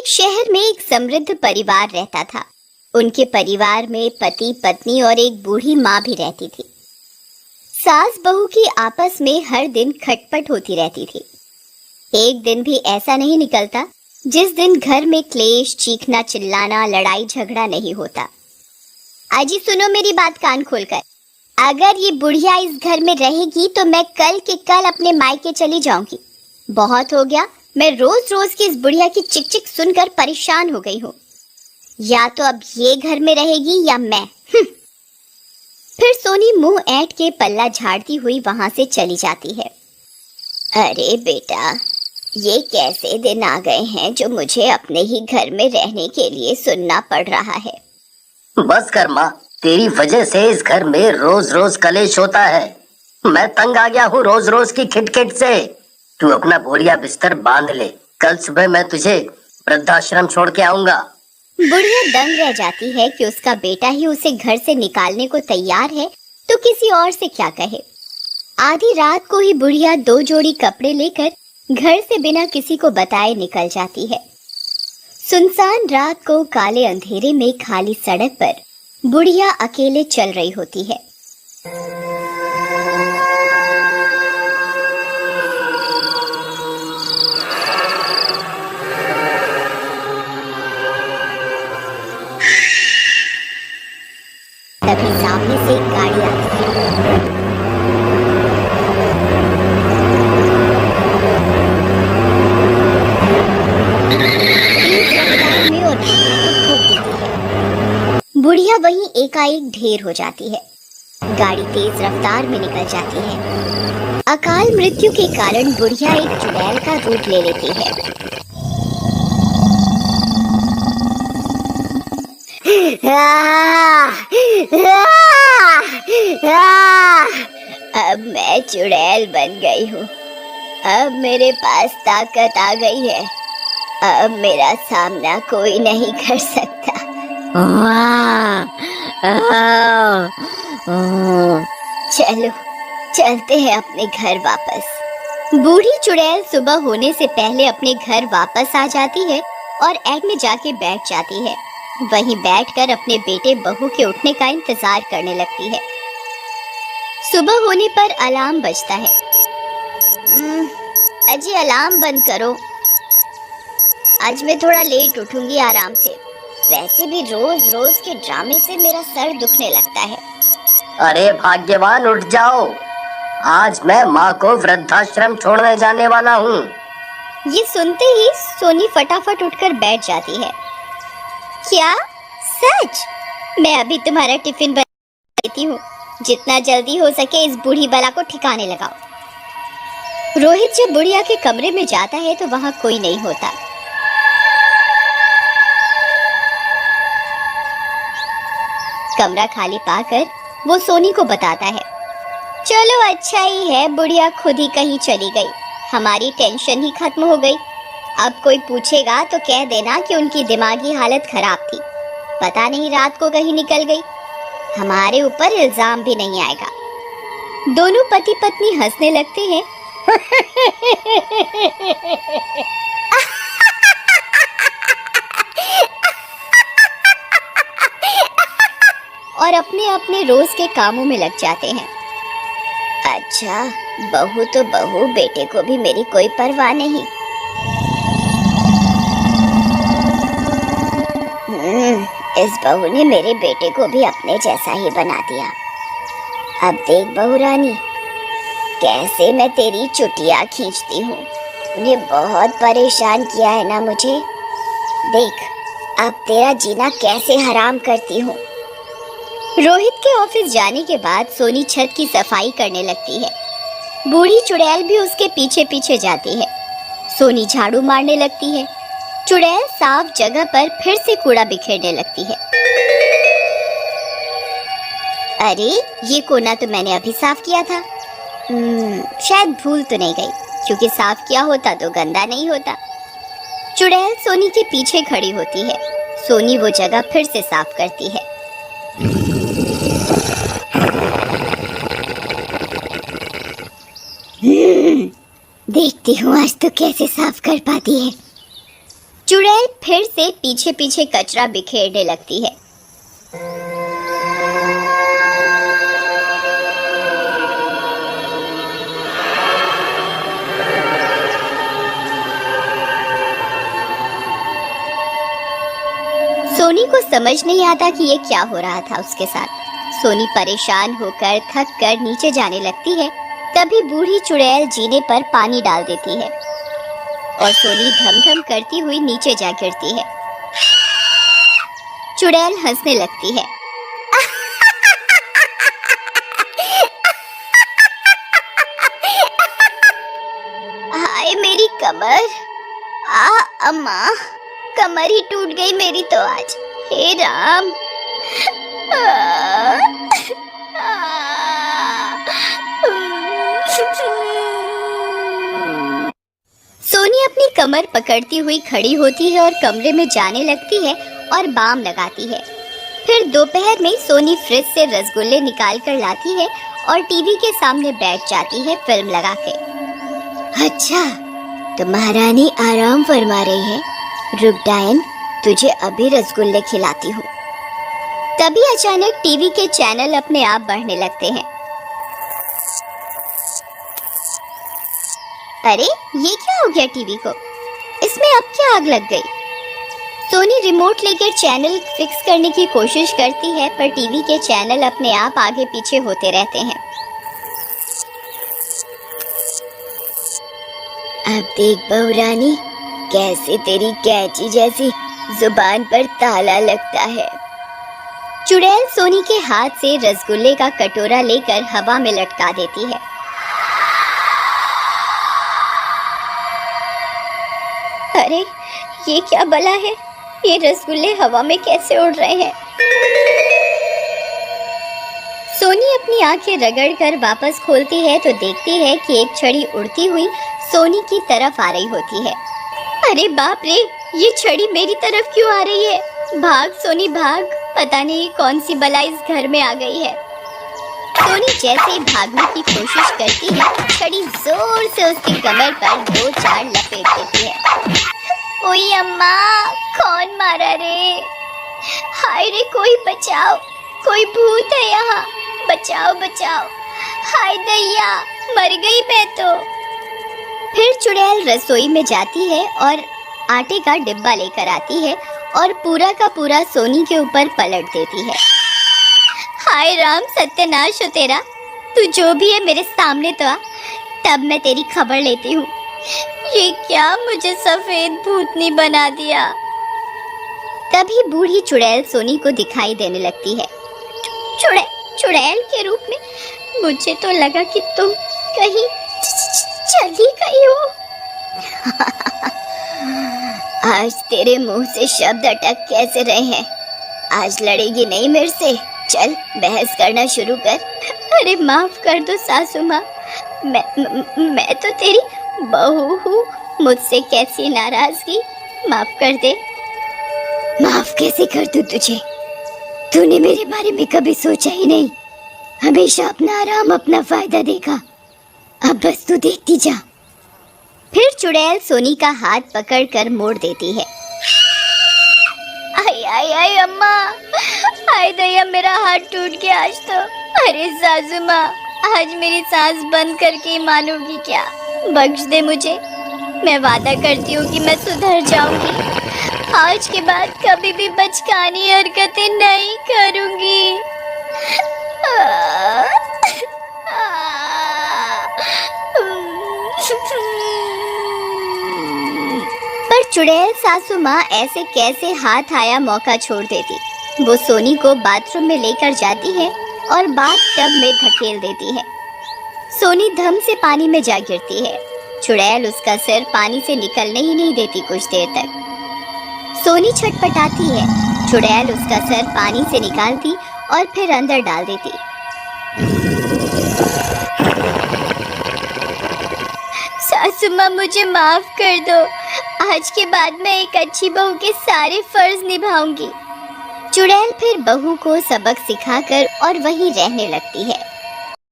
एक शहर में एक समृद्ध परिवार रहता था। उनके परिवार में पति, पत्नी और एक बूढ़ी माँ भी रहती थी। सास बहू की आपस में हर दिन खटपट होती रहती थी। एक दिन भी ऐसा नहीं निकलता जिस दिन घर में क्लेश, चीखना, चिल्लाना, लड़ाई झगड़ा नहीं होता। आजी सुनो मेरी बात कान खोलकर। अगर ये बुढ़िया इस घर में रहेगी तो मैं कल के कल अपने मायके चली जाऊंगी। बहुत हो गया, मैं रोज रोज की इस बुढ़िया की चिक चिक सुनकर परेशान हो गई हूँ। या तो अब ये घर में रहेगी या मैं। फिर सोनी मुंह ऐंठ के पल्ला झाड़ती हुई वहां से चली जाती है। अरे बेटा, ये कैसे दिन आ गए हैं जो मुझे अपने ही घर में रहने के लिए सुनना पड़ रहा है। बस कर माँ, तेरी वजह से इस घर में रोज रोज कलेश होता है। मैं तंग आ गया हूँ रोज रोज की खिटखिट से। तू अपना बोरिया बिस्तर बांध ले, कल सुबह मैं तुझे वृद्धाश्रम छोड़ के आऊंगा। बुढ़िया दंग रह जाती है कि उसका बेटा ही उसे घर से निकालने को तैयार है तो किसी और से क्या कहे। आधी रात को ही बुढ़िया 2 जोड़ी कपड़े लेकर घर से बिना किसी को बताए निकल जाती है। सुनसान रात को काले अंधेरे में खाली सड़क पर बुढ़िया अकेले चल रही होती है। तभी सामने से एक गाड़ी आती है। बुढ़िया वहीं एकाएक ढेर हो जाती है। गाड़ी तेज रफ्तार में निकल जाती है। अकाल मृत्यु के कारण बुढ़िया एक चुड़ैल का रूप ले लेती है। अब मैं चुड़ैल बन गई हूँ। अब मेरे पास ताकत आ गई है। अब मेरा सामना कोई नहीं कर सकता। चलो चलते हैं अपने घर वापस। बूढ़ी चुड़ैल सुबह होने से पहले अपने घर वापस आ जाती है और ऐड में जाके बैठ जाती है। वहीं बैठकर अपने बेटे बहू के उठने का इंतजार करने लगती है। सुबह होने पर अलार्म बजता है। अजी अलार्म बंद करो, आज मैं थोड़ा लेट उठूंगी आराम से। वैसे भी रोज रोज के ड्रामे से मेरा सर दुखने लगता है। अरे भाग्यवान, उठ जाओ, आज मैं माँ को वृद्धाश्रम छोड़ने जाने वाला हूँ। ये सुनते ही सोनी फटाफट उठकर बैठ जाती है। क्या सच? मैं अभी तुम्हारा टिफिन बना देती हूँ। जितना जल्दी हो सके इस बूढ़ी बला को ठिकाने लगाओ। रोहित जब बुढ़िया के कमरे में जाता है तो वहाँ कोई नहीं होता। कमरा खाली पाकर वो सोनी को बताता है, चलो अच्छा ही है, बुढ़िया खुद ही कहीं चली गई, हमारी टेंशन ही खत्म हो गई। अब कोई पूछेगा तो कह देना कि उनकी दिमागी हालत खराब थी, पता नहीं रात को कहीं निकल गई। हमारे ऊपर इल्जाम भी नहीं आएगा। दोनों पति पत्नी हंसने लगते हैं। और अपने अपने रोज के कामों में लग जाते हैं। अच्छा, बहू तो बहू, बेटे को भी मेरी कोई परवाह नहीं। इस बहू ने मेरे बेटे को भी अपने जैसा ही बना दिया। अब देख बहू रानी, कैसे मैं तेरी चुटिया खींचती हूँ। उन्हें बहुत परेशान किया है ना मुझे। देख अब तेरा जीना कैसे हराम करती हूँ। रोहित के ऑफिस जाने के बाद सोनी छत की सफाई करने लगती है। बूढ़ी चुड़ैल भी उसके पीछे पीछे जाती है। सोनी झाड़ू मारने लगती है। चुड़ैल साफ जगह पर फिर से कूड़ा बिखेरने लगती है। अरे ये कोना तो मैंने अभी साफ किया था। शायद भूल तो नहीं गई, क्योंकि साफ किया होता तो गंदा नहीं होता। चुड़ैल सोनी के पीछे खड़ी होती है। सोनी वो जगह फिर से साफ करती है। देखती हूँ आज तो कैसे साफ कर पाती है। चुड़ैल फिर से पीछे पीछे कचरा बिखेरने लगती है। सोनी को समझ नहीं आता कि ये क्या हो रहा था उसके साथ। सोनी परेशान होकर थक कर नीचे जाने लगती है। तभी बूढ़ी चुड़ैल जीने पर पानी डाल देती है और सोनी धम धम करती हुई नीचे जा गिरती है। चुड़ैल हंसने लगती है। हाय मेरी कमर, अम्मा, कमर ही टूट गई मेरी तो आज। हे राम। सोनी अपनी कमर पकड़ती हुई खड़ी होती है और कमरे में जाने लगती है और बाम लगाती है। फिर दोपहर में सोनी फ्रिज से रसगुल्ले निकाल कर लाती है और टीवी के सामने बैठ जाती है फिल्म लगा के। अच्छा, तो महारानी आराम फरमा रही है। रुक डायन, तुझे अभी रसगुल्ले खिलाती हूँ। तभी अचानक टीवी के चैनल अपने आप बढ़ने लगते हैं। अरे ये क्या हो गया टीवी को? इसमें अब क्या आग लग गई? सोनी रिमोट लेकर चैनल फिक्स करने की कोशिश करती है, पर टीवी के चैनल अपने आप आगे पीछे होते रहते हैं। अब देख बहू रानी, कैसे तेरी कैंची जैसी जुबान पर ताला लगता है। चुड़ैल सोनी के हाथ से रसगुल्ले का कटोरा लेकर हवा में लटका देती है। अरे ये क्या बला है? ये रसगुल्ले हवा में कैसे उड़ रहे हैं? सोनी अपनी आंखें रगड़कर वापस खोलती है तो देखती है कि एक छड़ी उड़ती हुई सोनी की तरफ आ रही होती है। अरे बाप रे, ये छड़ी मेरी तरफ क्यों आ रही है? भाग सोनी भाग, पता नहीं कौन सी बला इस घर में आ गई है। सोनी जैसे ही भागने की कोशिश करती है, छड़ी जोर से उसकी कमर पर 2-4 लपेट देती है। ओए अम्मा, कौन मारा रे? हाय रे, कोई बचाओ, कोई भूत है यहाँ, बचाओ बचाओ। हाय दैया, मर गई मैं तो। फिर चुड़ैल रसोई में जाती है और आटे का डिब्बा लेकर आती है और पूरा का पूरा सोनी के ऊपर पलट देती है। हाय राम, सत्यानाश हो तेरा। तू जो भी है मेरे सामने तो आ, तब मैं तेरी खबर लेती हूँ। ये क्या मुझे सफेद भूतनी बना दिया। तभी बूढ़ी चुड़ैल सोनी को दिखाई देने लगती है। चुड़ैल के रूप में? मुझे तो लगा कि तुम कहीं चली गई हो। आज तेरे मुंह से शब्द अटक कैसे रहे हैं? आज लड़ेगी नहीं मेरे से? चल बहस करना शुरू कर। अरे माफ कर दो सासू माँ, मैं तो तेरी बहू हूँ, मुझसे कैसी नाराजगी, माफ कर दे। माफ कैसे कर दूं तुझे? तूने मेरे बारे में कभी सोचा ही नहीं, हमेशा अपना आराम अपना फायदा देखा। अब बस तू देखती जा। फिर चुड़ैल सोनी का हाथ पकड़कर मोड़ देती है। आई आई आई अम्मा, आई दया, मेरा हाथ टूट गया आज तो। अरे सासू माँ, आज मेरी सांस बंद करके ही मानोगी क्या? बख्श दे मुझे, मैं वादा करती हूँ कि मैं सुधर जाऊंगी। आज के बाद कभी भी बचकानी हरकतें नहीं करूंगी। पर चुड़ैल सासू माँ ऐसे कैसे हाथ आया मौका छोड़ देती। वो सोनी को बाथरूम में लेकर जाती है और बाथटब में धकेल देती है। सोनी धम से पानी में जा गिरती है। चुड़ैल उसका सिर पानी से निकलने ही नहीं देती कुछ देर तक। सोनी छटपटाती है। चुड़ैल उसका सिर पानी से निकालती और फिर अंदर डाल देती। सासू माँ, मुझे माफ कर दो। आज के बाद मैं एक अच्छी बहू के सारे फर्ज निभाऊंगी। चुड़ैल फिर बहू को सबक सिखाकर और वहीं रहने लगती है।